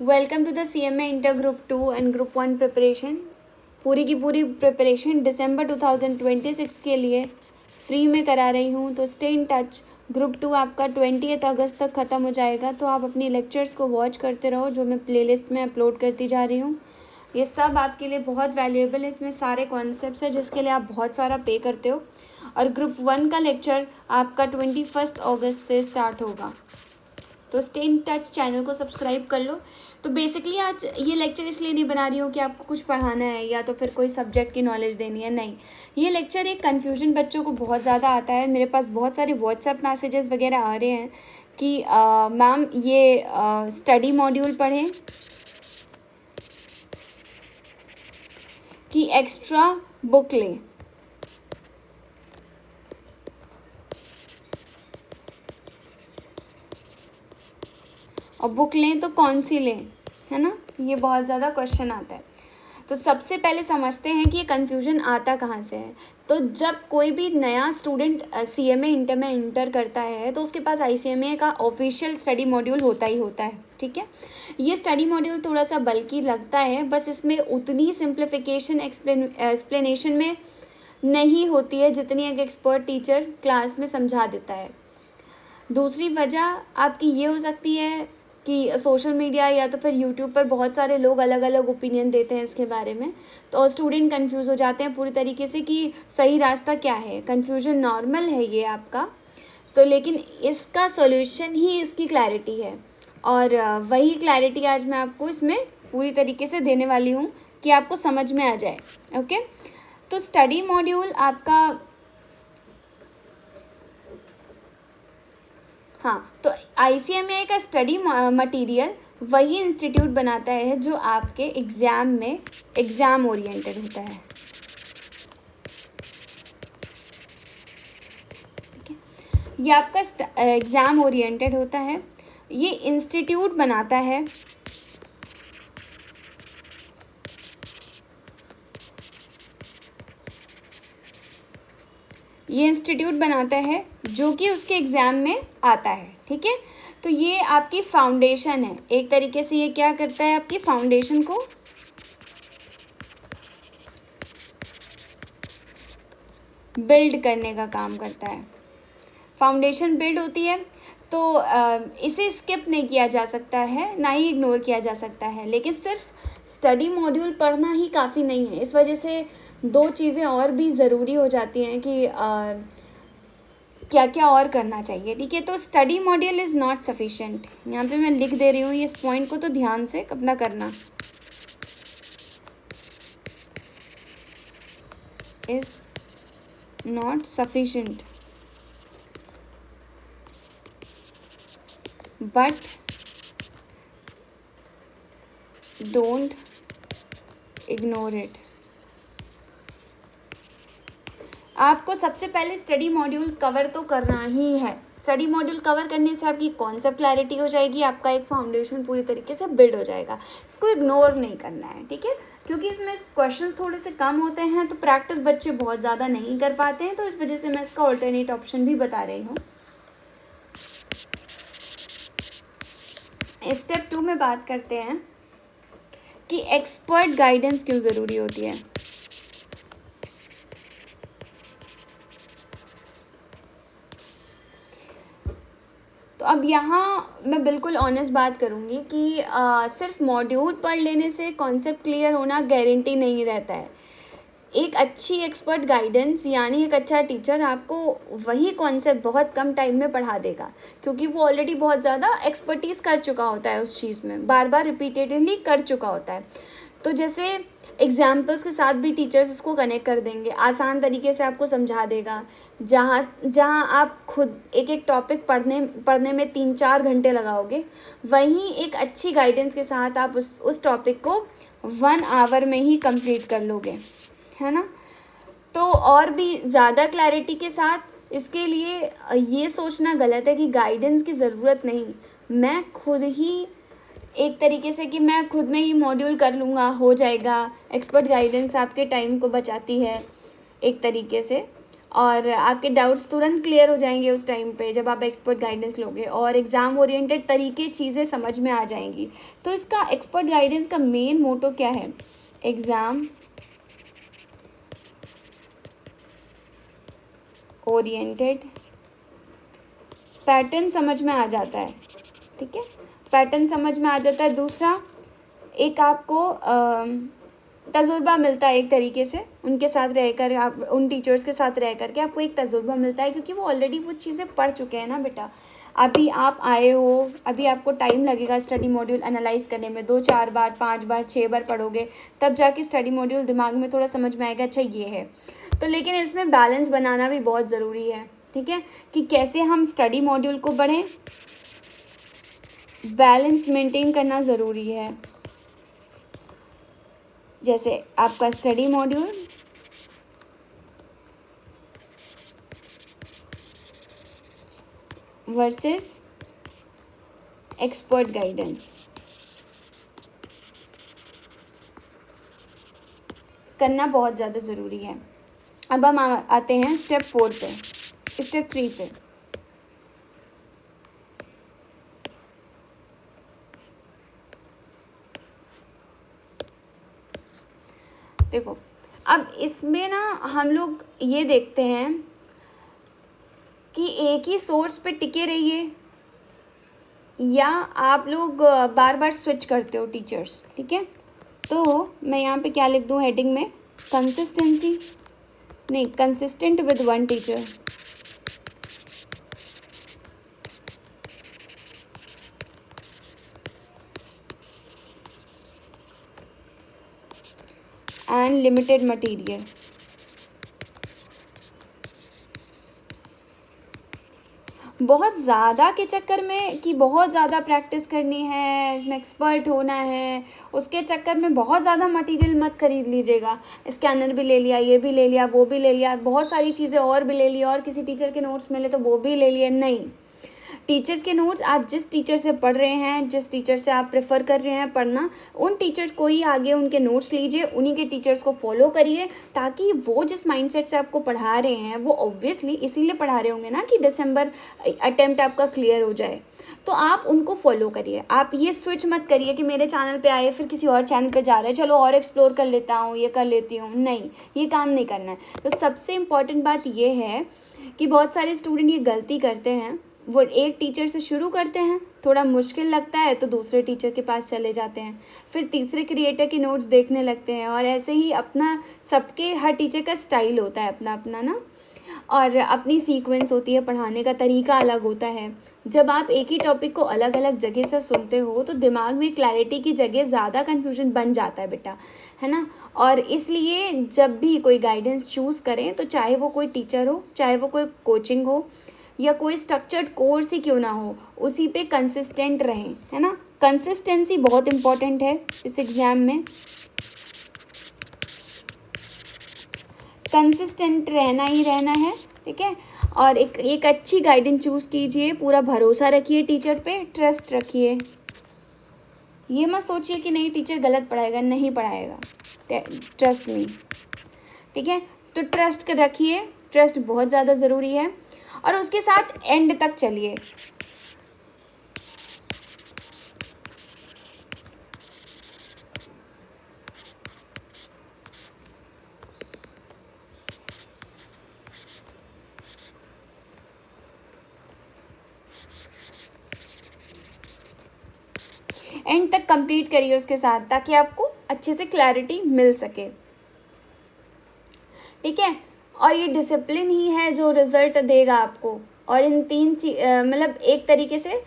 Welcome to the CMA inter group 2 and group 1 preparation. पूरी की पूरी प्रिपरेशन दिसंबर 2026 के लिए फ्री में करा रही हूँ, तो स्टे इन टच। ग्रुप 2 आपका 20 अगस्त तक ख़त्म हो जाएगा, तो आप अपनी लेक्चर्स को वॉच करते रहो जो मैं प्लेलिस्ट में अपलोड करती जा रही हूँ। ये सब आपके लिए बहुत वैल्यूएबल है, इसमें सारे कॉन्सेप्ट्स हैं जिसके लिए आप बहुत सारा पे करते हो। और ग्रुप 1 का लेक्चर आपका 21 अगस्त से स्टार्ट होगा, तो स्टे इन टच। चैनल को सब्सक्राइब कर लो। तो बेसिकली आज ये लेक्चर इसलिए नहीं बना रही हूँ कि आपको कुछ पढ़ाना है या तो फिर कोई सब्जेक्ट की नॉलेज देनी है, नहीं। ये लेक्चर एक कन्फ्यूजन बच्चों को बहुत ज़्यादा आता है, मेरे पास बहुत सारे व्हाट्सएप मैसेजेस वगैरह आ रहे हैं कि मैम ये स्टडी मॉड्यूल पढ़ें कि एक्स्ट्रा बुक लें। और बुक लें तो कौन सी लें, है ना, ये बहुत ज़्यादा क्वेश्चन आता है। तो सबसे पहले समझते हैं कि ये कन्फ्यूजन आता कहाँ से है। तो जब कोई भी नया स्टूडेंट CMA इंटर में इंटर करता है तो उसके पास ICMA का ऑफिशियल स्टडी मॉड्यूल होता ही होता है, ठीक है। ये स्टडी मॉड्यूल थोड़ा सा बल्कि लगता है, बस इसमें उतनी सिंप्लीफिकेशन एक्सप्लेनेशन में नहीं होती है जितनी एक एक्सपर्ट टीचर क्लास में समझा देता है। दूसरी वजह आपकी ये हो सकती है कि सोशल मीडिया या तो फिर यूट्यूब पर बहुत सारे लोग अलग अलग ओपिनियन देते हैं इसके बारे में, तो स्टूडेंट कंफ्यूज हो जाते हैं पूरी तरीके से कि सही रास्ता क्या है। कंफ्यूजन नॉर्मल है ये आपका, तो लेकिन इसका सॉल्यूशन ही इसकी क्लैरिटी है, और वही क्लैरिटी आज मैं आपको इसमें पूरी तरीके से देने वाली हूँ कि आपको समझ में आ जाए। ओके, तो स्टडी मॉड्यूल आपका, हाँ, तो ICMA का स्टडी मटेरियल वही इंस्टीट्यूट बनाता है जो आपके एग्ज़ाम में एग्ज़ाम ओरिएंटेड होता है, ठीक है। ये आपका एग्ज़ाम ओरिएंटेड होता है, ये इंस्टीट्यूट बनाता है। ये इंस्टीट्यूट बनाता है जो कि उसके एग्ज़ाम में आता है, ठीक है। तो ये आपकी फाउंडेशन है, एक तरीके से ये क्या करता है, आपकी फाउंडेशन को बिल्ड करने का काम करता है। फाउंडेशन बिल्ड होती है तो इसे स्किप नहीं किया जा सकता है, ना ही इग्नोर किया जा सकता है। लेकिन सिर्फ स्टडी मॉड्यूल पढ़ना ही काफ़ी नहीं है, इस वजह से दो चीज़ें और भी ज़रूरी हो जाती हैं कि क्या क्या और करना चाहिए, ठीक है। तो study module is not sufficient, यहाँ पे मैं लिख दे रही हूँ इस पॉइंट को, तो ध्यान से अपना करना। Is not sufficient but don't ignore it। आपको सबसे पहले स्टडी मॉड्यूल कवर तो करना ही है। स्टडी मॉड्यूल कवर करने से आपकी कॉन्सेप्ट क्लैरिटी हो जाएगी, आपका एक फाउंडेशन पूरी तरीके से बिल्ड हो जाएगा। इसको इग्नोर नहीं करना है, ठीक है, क्योंकि इसमें क्वेश्चंस थोड़े से कम होते हैं, तो प्रैक्टिस बच्चे बहुत ज़्यादा नहीं कर पाते हैं, तो इस वजह से मैं इसका ऑल्टरनेट ऑप्शन भी बता रही हूँ। स्टेप 2 में बात करते हैं कि एक्सपर्ट गाइडेंस क्यों ज़रूरी होती है। तो अब यहाँ मैं बिल्कुल ऑनेस्ट बात करूँगी कि सिर्फ मॉड्यूल पढ़ लेने से कॉन्सेप्ट क्लियर होना गारंटी नहीं रहता है। एक अच्छी एक्सपर्ट गाइडेंस यानी एक अच्छा टीचर आपको वही कॉन्सेप्ट बहुत कम टाइम में पढ़ा देगा, क्योंकि वो ऑलरेडी बहुत ज़्यादा एक्सपर्टीज़ कर चुका होता है उस चीज़ में, बार बार रिपीटेडली कर चुका होता है। तो जैसे एग्जाम्पल्स के साथ भी टीचर्स इसको कनेक्ट कर देंगे, आसान तरीके से आपको समझा देगा। जहाँ आप खुद एक एक टॉपिक पढ़ने में 3-4 घंटे लगाओगे, वहीं एक अच्छी गाइडेंस के साथ आप उस टॉपिक को 1 आवर में ही कंप्लीट कर लोगे, है ना। तो और भी ज़्यादा क्लैरिटी के साथ इसके लिए ये सोचना गलत है कि गाइडेंस की ज़रूरत नहीं, मैं खुद ही एक तरीके से कि मैं खुद में ही मॉड्यूल कर लूँगा, हो जाएगा। एक्सपर्ट गाइडेंस आपके टाइम को बचाती है एक तरीके से, और आपके डाउट्स तुरंत क्लियर हो जाएंगे उस टाइम पे जब आप एक्सपर्ट गाइडेंस लोगे, और एग्ज़ाम ओरिएंटेड तरीके चीज़ें समझ में आ जाएंगी। तो इसका एक्सपर्ट गाइडेंस का मेन मोटो क्या है? एग्ज़ाम ओरिएंटेड, पैटर्न समझ में आ जाता है, ठीक है, पैटर्न समझ में आ जाता है। दूसरा, एक आपको तजुर्बा मिलता है एक तरीके से, उनके साथ रहकर, आप उन टीचर्स के साथ रह करके आपको एक तजुर्बा मिलता है, क्योंकि वो ऑलरेडी वो चीज़ें पढ़ चुके हैं ना बेटा। अभी आप आए हो, अभी आपको टाइम लगेगा स्टडी मॉड्यूल एनालाइज करने में, 2-4 बार 5 बार 6 बार पढ़ोगे तब जाके स्टडी मॉड्यूल दिमाग में थोड़ा समझ में आएगा, अच्छा ये है। तो लेकिन इसमें बैलेंस बनाना भी बहुत ज़रूरी है, ठीक है, कि कैसे हम स्टडी मॉड्यूल को पढ़ें, बैलेंस मेंटेन करना ज़रूरी है। जैसे आपका study module versus expert guidance करना बहुत ज़्यादा ज़रूरी है। अब हम आते हैं स्टेप 4 पे, स्टेप 3 पे। देखो, अब इसमें ना हम लोग ये देखते हैं कि एक ही सोर्स पे टिके रहिए या आप लोग बार बार स्विच करते हो टीचर्स, ठीक है। तो मैं यहाँ पे क्या लिख दूँ हेडिंग में? कंसिस्टेंसी, नहीं, consistent with one teacher. And limited material. बहुत ज़्यादा के चक्कर में कि बहुत ज़्यादा प्रैक्टिस करनी है, इसमें एक्सपर्ट होना है, उसके चक्कर में बहुत ज़्यादा मटेरियल मत खरीद लीजिएगा। स्कैनर भी ले लिया, ये भी ले लिया, वो भी ले लिया, बहुत सारी चीज़ें और भी ले लिया, और किसी टीचर के नोट्स मिले तो वो भी ले लिए। नहीं, टीचर्स के नोट्स आप जिस टीचर से पढ़ रहे हैं, जिस टीचर से आप प्रेफर कर रहे हैं पढ़ना, उन टीचर को ही आगे उनके नोट्स लीजिए, उन्हीं के टीचर्स को फॉलो करिए, ताकि वो जिस माइंडसेट से आपको पढ़ा रहे हैं, वो ऑब्वियसली इसीलिए पढ़ा रहे होंगे ना कि दिसंबर अटेम्प्ट आपका क्लियर हो जाए, तो आप उनको फॉलो करिए। आप ये स्विच मत करिए कि मेरे चैनल पे आए फिर किसी और चैनल पे जा रहे हैं, चलो और एक्सप्लोर कर लेता हूँ, ये कर लेती हूँ। नहीं, ये काम नहीं करना है। तो सबसे इम्पॉर्टेंट बात ये है कि बहुत सारे स्टूडेंट ये गलती करते हैं, वो एक टीचर से शुरू करते हैं, थोड़ा मुश्किल लगता है तो दूसरे टीचर के पास चले जाते हैं, फिर तीसरे क्रिएटर के नोट्स देखने लगते हैं, और ऐसे ही अपना, सबके हर टीचर का स्टाइल होता है अपना अपना ना, और अपनी सीक्वेंस होती है, पढ़ाने का तरीका अलग होता है। जब आप एक ही टॉपिक को अलग अलग जगह से सुनते हो तो दिमाग में क्लैरिटी की जगह ज़्यादा कन्फ्यूजन बन जाता है बेटा, है ना। और इसलिए जब भी कोई गाइडेंस चूज़ करें तो चाहे वो कोई टीचर हो, चाहे वो कोई कोचिंग हो, या कोई स्ट्रक्चर्ड कोर्स ही क्यों ना हो, उसी पे कंसिस्टेंट रहें, है ना। कंसिस्टेंसी बहुत इम्पॉर्टेंट है इस एग्ज़ाम में, कंसिस्टेंट रहना ही रहना है, ठीक है। और एक अच्छी गाइडेंस चूज़ कीजिए, पूरा भरोसा रखिए टीचर पे, ट्रस्ट रखिए। ये मत सोचिए कि नहीं टीचर गलत पढ़ाएगा, नहीं पढ़ाएगा, ट्रस्ट मी, ठीक है। तो ट्रस्ट रखिए, ट्रस्ट बहुत ज़्यादा ज़रूरी है, और उसके साथ एंड तक चलिए। एंड तक कंप्लीट करिए उसके साथ, ताकि आपको अच्छे से क्लैरिटी मिल सके, ठीक है। और ये डिसिप्लिन ही है जो रिज़ल्ट देगा आपको। और इन मतलब एक तरीके से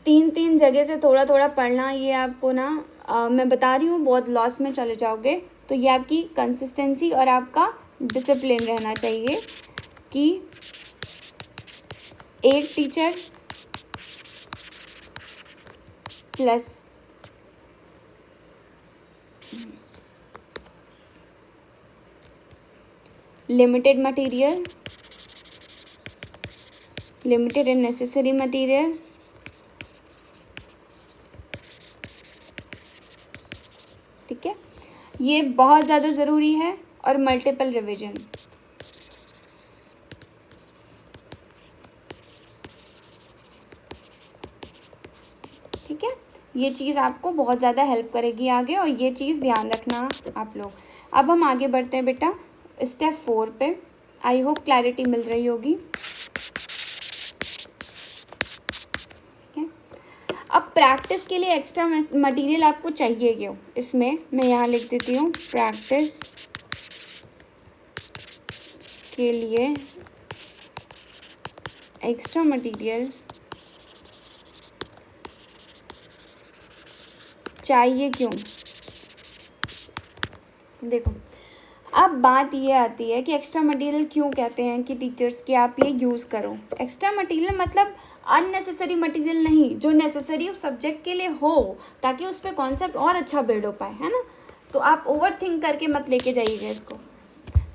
3 जगह से थोड़ा थोड़ा पढ़ना, ये आपको ना मैं बता रही हूँ बहुत लॉस में चले जाओगे। तो ये आपकी कंसिस्टेंसी और आपका डिसिप्लिन रहना चाहिए कि एक teacher plus limited material, limited and necessary material, ठीक है, ये बहुत ज़्यादा ज़रूरी है। और मल्टीपल रिवीजन, ये चीज़ आपको बहुत ज़्यादा हेल्प करेगी आगे, और ये चीज़ ध्यान रखना आप लोग। अब हम आगे बढ़ते हैं बेटा स्टेप 4 पे। आई होप क्लैरिटी मिल रही होगी। अब प्रैक्टिस के लिए एक्स्ट्रा मटेरियल आपको चाहिए क्यों, इसमें मैं यहाँ लिख देती हूँ, प्रैक्टिस के लिए एक्स्ट्रा मटेरियल चाहिए क्यों। देखो, अब बात ये आती है कि एक्स्ट्रा मटेरियल क्यों कहते हैं कि टीचर्स कि आप ये यूज़ करो। एक्स्ट्रा मटेरियल मतलब अननेसेसरी मटेरियल नहीं, जो नेसेसरी उस सब्जेक्ट के लिए हो, ताकि उस पर कॉन्सेप्ट और अच्छा बिल्ड हो पाए, है ना। तो आप ओवर थिंक करके मत लेके जाइएगा इसको।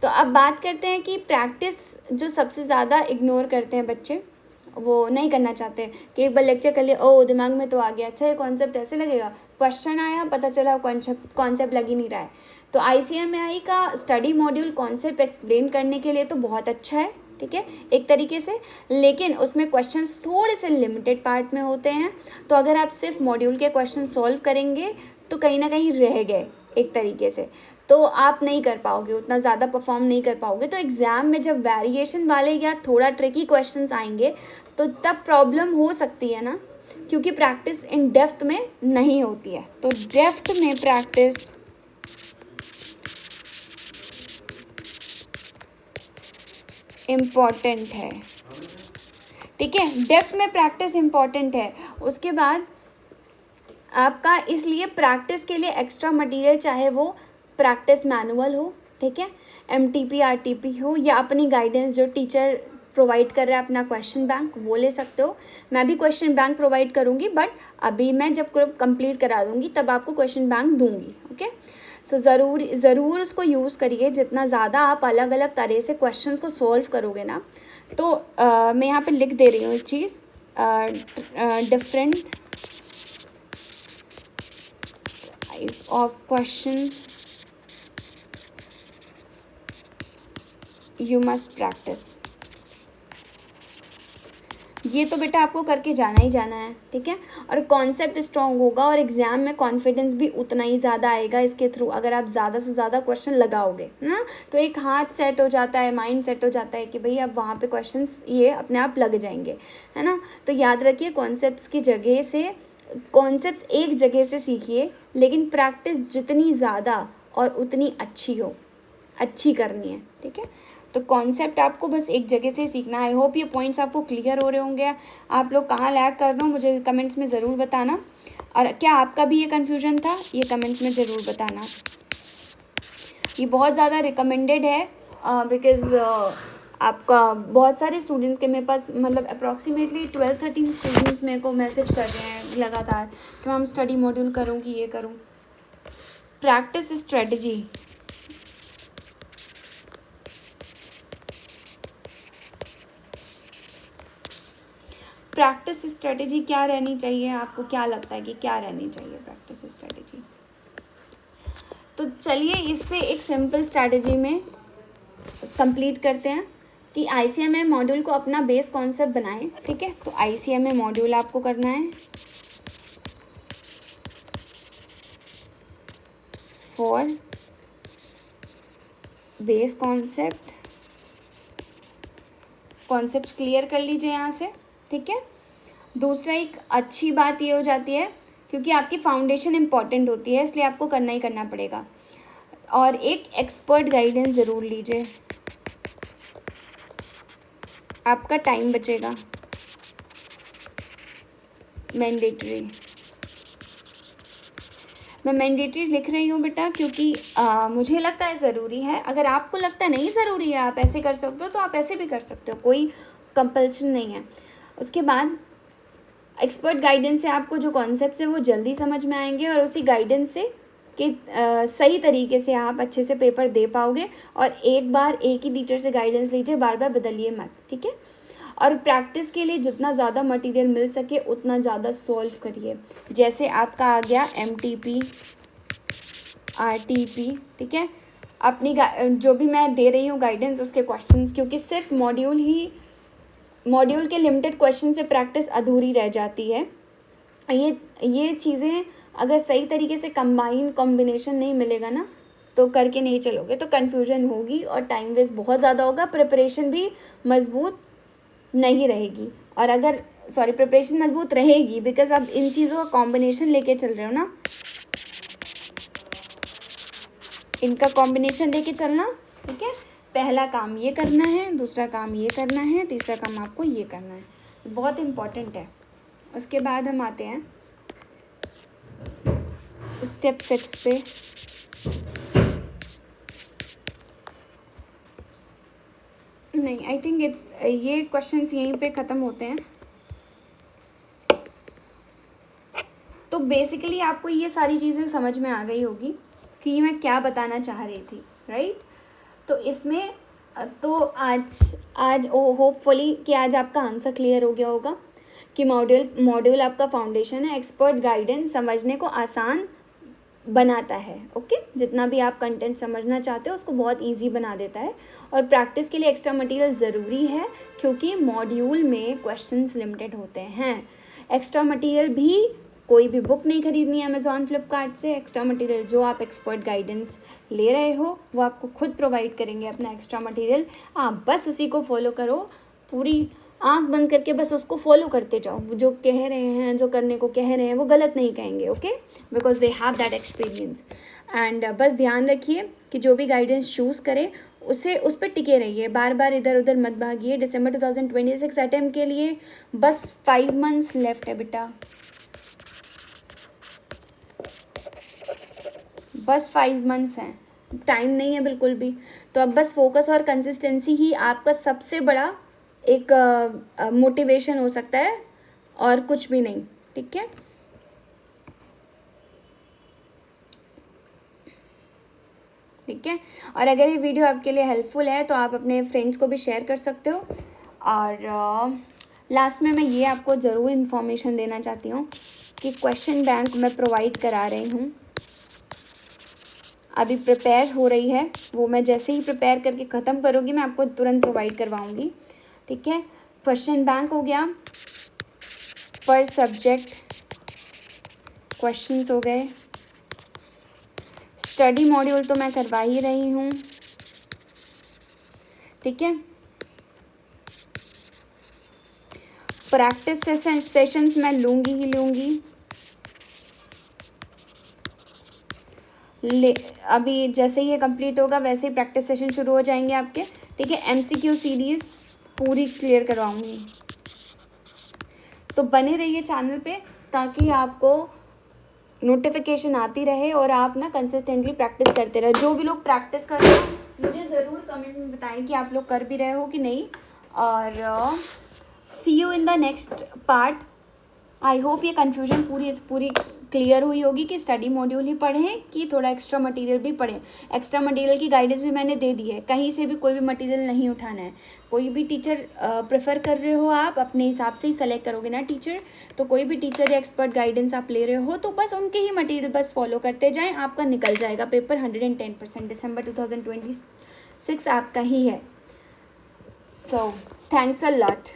तो अब बात करते हैं कि प्रैक्टिस जो सबसे ज़्यादा इग्नोर करते हैं बच्चे, वो नहीं करना चाहते कि एक बार लेक्चर कर लिया, ओ दिमाग में तो आ गया, अच्छा ये कॉन्सेप्ट ऐसे लगेगा, क्वेश्चन आया पता चला कॉन्सेप्ट लग ही नहीं रहा है। तो ICMAI का स्टडी मॉड्यूल कॉन्सेप्ट एक्सप्लेन करने के लिए तो बहुत अच्छा है, ठीक है, एक तरीके से, लेकिन उसमें क्वेश्चंस थोड़े से लिमिटेड पार्ट में होते हैं। तो अगर आप सिर्फ मॉड्यूल के क्वेश्चन सॉल्व करेंगे तो कहीं ना कहीं रह गए एक तरीके से, तो आप नहीं कर पाओगे, उतना ज़्यादा परफॉर्म नहीं कर पाओगे। तो एग्ज़ाम में जब वेरिएशन वाले या थोड़ा ट्रिकी क्वेश्चंस आएंगे तो तब प्रॉब्लम हो सकती है ना, क्योंकि प्रैक्टिस इन डेप्थ में नहीं होती है। तो डेप्थ में प्रैक्टिस इम्पॉर्टेंट है, ठीक है, डेप्थ में प्रैक्टिस इम्पॉर्टेंट है। उसके बाद आपका इसलिए प्रैक्टिस के लिए एक्स्ट्रा मटेरियल, चाहे वो प्रैक्टिस मैनुअल हो, ठीक है, MTP RTP हो, या अपनी गाइडेंस जो टीचर प्रोवाइड कर रहा है अपना क्वेश्चन बैंक, वो ले सकते हो। मैं भी क्वेश्चन बैंक प्रोवाइड करूँगी, बट अभी मैं जब कंप्लीट करा दूँगी तब आपको क्वेश्चन बैंक दूँगी, ओके। सो ज़रूर उसको यूज़ करिए। जितना ज़्यादा आप अलग अलग तरह से क्वेश्चंस को सॉल्व करोगे ना, तो मैं यहाँ पे लिख दे रही हूँ एक चीज़, different type of questions you must practise. ये तो बेटा आपको करके जाना ही जाना है, ठीक है। और कॉन्सेप्ट स्ट्रॉन्ग होगा और एग्ज़ाम में कॉन्फिडेंस भी उतना ही ज़्यादा आएगा इसके थ्रू, अगर आप ज़्यादा से ज़्यादा क्वेश्चन लगाओगे ना, तो एक हाथ सेट हो जाता है, माइंड सेट हो जाता है कि भाई अब वहाँ पे क्वेश्चंस ये अपने आप लग जाएंगे, है ना। तो याद रखिए, कॉन्सेप्ट्स एक जगह से सीखिए, लेकिन प्रैक्टिस जितनी ज़्यादा और उतनी अच्छी करनी है, ठीक है। तो कॉन्सेप्ट आपको बस एक जगह से सीखना है। आई होप ये पॉइंट्स आपको क्लियर हो रहे होंगे। आप लोग कहाँ लैग कर रहे हो मुझे कमेंट्स में ज़रूर बताना, और क्या आपका भी ये कन्फ्यूजन था ये कमेंट्स में ज़रूर बताना। ये बहुत ज़्यादा रिकमेंडेड है बिकॉज़ आपका बहुत सारे स्टूडेंट्स के मेरे पास, मतलब अप्रॉक्सीमेटली 12-13 स्टूडेंट्स मेरे को मैसेज कर रहे हैं लगातार कि मैम स्टडी मॉड्यूल करूँ कि ये करूँ। प्रैक्टिस स्ट्रेटजी, प्रैक्टिस स्ट्रेटजी क्या रहनी चाहिए, आपको क्या लगता है कि क्या रहनी चाहिए प्रैक्टिस स्ट्रेटजी। तो चलिए इससे एक सिंपल स्ट्रेटजी में कंप्लीट करते हैं कि ICMA मॉड्यूल को अपना बेस कॉन्सेप्ट बनाएं, ठीक है। तो ICMA मॉड्यूल आपको करना है फॉर बेस कॉन्सेप्ट क्लियर कर लीजिए यहाँ से, ठीक है। दूसरा एक अच्छी बात ये हो जाती है, क्योंकि आपकी फाउंडेशन इम्पॉर्टेंट होती है, इसलिए आपको करना ही करना पड़ेगा। और एक एक्सपर्ट गाइडेंस ज़रूर लीजिए, आपका टाइम बचेगा। मैंडेटरी, मैं मैंडेटरी लिख रही हूँ बेटा क्योंकि मुझे लगता है ज़रूरी है। अगर आपको लगता है नहीं ज़रूरी है, आप ऐसे कर सकते हो, तो आप ऐसे भी कर सकते हो, कोई कंपल्शन नहीं है। उसके बाद एक्सपर्ट गाइडेंस से आपको जो कॉन्सेप्ट्स है वो जल्दी समझ में आएंगे, और उसी गाइडेंस से कि सही तरीके से आप अच्छे से पेपर दे पाओगे। और एक बार एक ही टीचर से गाइडेंस लीजिए, बार बार बदलिए मत, ठीक है। और प्रैक्टिस के लिए जितना ज़्यादा मटेरियल मिल सके उतना ज़्यादा सॉल्व करिए। जैसे आपका आ गया MTP RTP, ठीक है, अपनी जो भी मैं दे रही हूँ गाइडेंस उसके क्वेश्चंस, क्योंकि सिर्फ मॉड्यूल के लिमिटेड क्वेश्चन से प्रैक्टिस अधूरी रह जाती है। ये चीज़ें अगर सही तरीके से कॉम्बिनेशन नहीं मिलेगा ना तो करके नहीं चलोगे तो कन्फ्यूजन होगी और टाइम वेस्ट बहुत ज़्यादा होगा, प्रिपरेशन भी मजबूत नहीं रहेगी। और अगर प्रिपरेशन मजबूत रहेगी बिकॉज आप इन चीज़ों का कॉम्बिनेशन लेके चल रहे हो ना, इनका कॉम्बिनेशन लेके चलना, ठीक है। पहला काम ये करना है, दूसरा काम ये करना है, तीसरा काम आपको ये करना है, बहुत इम्पॉर्टेंट है। उसके बाद हम आते हैं स्टेप 6 पे। नहीं, आई थिंक ये क्वेश्चंस यहीं पे ख़त्म होते हैं। तो बेसिकली आपको ये सारी चीज़ें समझ में आ गई होगी कि मैं क्या बताना चाह रही थी, राइट। तो इसमें तो आज होपफुली कि आज आपका आंसर क्लियर हो गया होगा कि मॉड्यूल आपका फाउंडेशन है, एक्सपर्ट गाइडेंस समझने को आसान बनाता है, ओके। जितना भी आप कंटेंट समझना चाहते हो उसको बहुत इजी बना देता है। और प्रैक्टिस के लिए एक्स्ट्रा मटेरियल ज़रूरी है क्योंकि मॉड्यूल में क्वेश्चंस लिमिटेड होते हैं। एक्स्ट्रा मटेरियल भी कोई भी बुक नहीं खरीदनी है अमेज़ॉन फ्लिपकार्ट से। एक्स्ट्रा मटेरियल जो आप एक्सपर्ट गाइडेंस ले रहे हो वो आपको खुद प्रोवाइड करेंगे अपना एक्स्ट्रा मटेरियल। आप बस उसी को फॉलो करो, पूरी आंख बंद करके बस उसको फॉलो करते जाओ। जो कह रहे हैं, जो करने को कह रहे हैं वो गलत नहीं कहेंगे, okay, because they have that experience. And बस ध्यान रखिए कि जो भी गाइडेंस चूज़ करें उस पर टिके रहिए, बार बार इधर उधर मत भागिए। दिसंबर 2026 अटेम्प्ट के लिए बस 5 मंथ्स लेफ्ट है बेटा, बस 5 मंथ्स हैं, टाइम नहीं है बिल्कुल भी। तो अब बस फोकस और कंसिस्टेंसी ही आपका सबसे बड़ा एक मोटिवेशन हो सकता है और कुछ भी नहीं, ठीक है। ठीक है, और अगर ये वीडियो आपके लिए हेल्पफुल है तो आप अपने फ्रेंड्स को भी शेयर कर सकते हो। और लास्ट में मैं ये आपको ज़रूर इन्फॉर्मेशन देना चाहती हूँ कि क्वेश्चन बैंक मैं प्रोवाइड करा रही हूँ, अभी प्रिपेयर हो रही है। वो मैं जैसे ही प्रिपेयर करके ख़त्म करूँगी मैं आपको तुरंत प्रोवाइड करवाऊँगी, ठीक है। क्वेश्चन बैंक हो गया, पर सब्जेक्ट क्वेश्चंस हो गए, स्टडी मॉड्यूल तो मैं करवा ही रही हूँ, ठीक है। प्रैक्टिस सेशंस मैं लूँगी ही लूँगी। अभी जैसे ही ये कंप्लीट होगा वैसे ही प्रैक्टिस सेशन शुरू हो जाएंगे आपके, ठीक है। MCQ सीरीज़ पूरी क्लियर करवाऊँगी। तो बने रहिए चैनल पे ताकि आपको नोटिफिकेशन आती रहे और आप ना कंसिस्टेंटली प्रैक्टिस करते रहे। जो भी लोग प्रैक्टिस कर रहे हो मुझे ज़रूर कमेंट में बताएं कि आप लोग कर भी रहे हो कि नहीं। और see you in the next part. I hope ये कन्फ्यूजन पूरी क्लियर हुई होगी कि स्टडी मॉड्यूल ही पढ़ें कि थोड़ा एक्स्ट्रा मटेरियल भी पढ़ें। एक्स्ट्रा मटेरियल की गाइडेंस भी मैंने दे दी है, कहीं से भी कोई भी मटेरियल नहीं उठाना है। कोई भी टीचर प्रेफर कर रहे हो, आप अपने हिसाब से ही सेलेक्ट करोगे ना टीचर, तो कोई भी टीचर या एक्सपर्ट गाइडेंस आप ले रहे हो तो बस उनके ही मटेरियल बस फॉलो करते जाएँ, आपका निकल जाएगा पेपर 110%। दिसंबर 2026 आपका ही है। So thanks a lot.